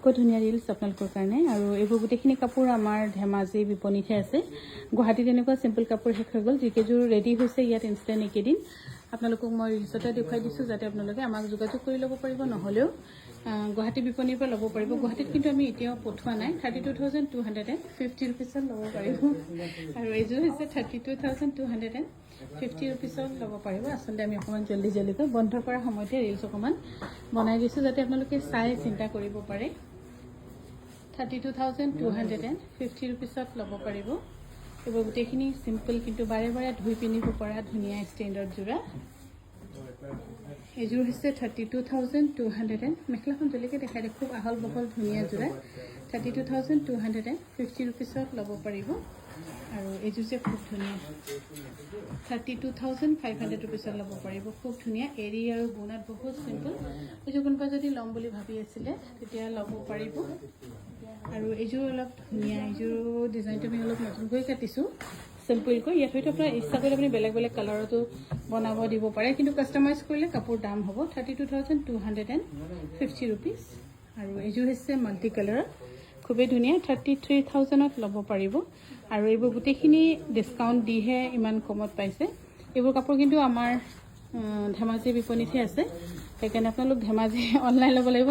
আকৌ ধুনীয়া ৰিলছ আপোনালোকৰ কাৰণে আৰু এইবোৰ গোটেইখিনি কাপোৰ আমাৰ ধেমাজি বিপণীতহে আছে গুৱাহাটীত এনেকুৱা চিম্পল কাপোৰ শেষ হৈ গ'ল যিকেইযোৰ ৰেডি হৈছে ইয়াত ইনষ্টেণ্ট একেদিন আপোনালোকক মই ৰিলছতে দেখুৱাই দিছোঁ যাতে আপোনালোকে আমাক যোগাযোগ কৰি ল'ব পাৰিব নহ'লেও গুৱাহাটী বিপণীৰ পৰা ল'ব পাৰিব গুৱাহাটীত কিন্তু আমি এতিয়াও পঠোৱা নাই 32,250 ৰুপিছত ল'ব পাৰিব আৰু এইযোৰ হৈছে 32,250 ৰুপিছত ল'ব পাৰিব আচলতে আমি অকণমান জল্দিকৈ বন্ধ কৰাৰ সময়তে ৰিলছ অকণমান বনাই দিছোঁ যাতে আপোনালোকে চাই চিন্তা কৰিব পাৰে 32,250 ৰুপিছত ল'ব পাৰিব এইবোৰ গোটেইখিনি চিম্পল কিন্তু বাৰে বাৰে ধুই পিন্ধিব পৰা ধুনীয়া ষ্টেণ্ডাৰ্ড যোৰা এইযোৰ হৈছে 32,200 মেখেলাখন জলকে দেখাই দিয়ে খুব আহল বহল ধুনীয়া যোৰা 32,250 ৰুপিছত ল'ব পাৰিব আৰু এইযোৰ যে খুব ধুনীয়া 32,500 ৰুপিছত ল'ব পাৰিব খুব ধুনীয়া এৰি আৰু বুনাত বহুত চিম্পল এইযোৰ কোনোবা যদি ল'ম বুলি ভাবি আছিলে তেতিয়া ল'ব পাৰিব আৰু এইযোৰ অলপ ধুনীয়া এইযোৰ ডিজাইনটো আমি অলপ নতুনকৈ কাটিছোঁ চিম্পলকৈ ইয়াত হয়তো আপোনাৰ ইচ্ছা কৰিলে আপুনি বেলেগ বেলেগ কালাৰতো বনাব দিব পাৰে কিন্তু কাষ্টমাইজ কৰিলে কাপোৰ দাম হ'ব 32,250 ৰুপিজ আৰু এইযোৰ হৈছে মাল্টি কালাৰৰ খুবেই ধুনীয়া 33,000ত ল'ব পাৰিব আৰু এইবোৰ গোটেইখিনি ডিছকাউণ্ট দিহে ইমান কমত পাইছে এইবোৰ কাপোৰ কিন্তু আমাৰ ধেমাজি বিপণীতহে আছে সেইকাৰণে আপোনালোক ধেমাজি অনলাইন ল'ব লাগিব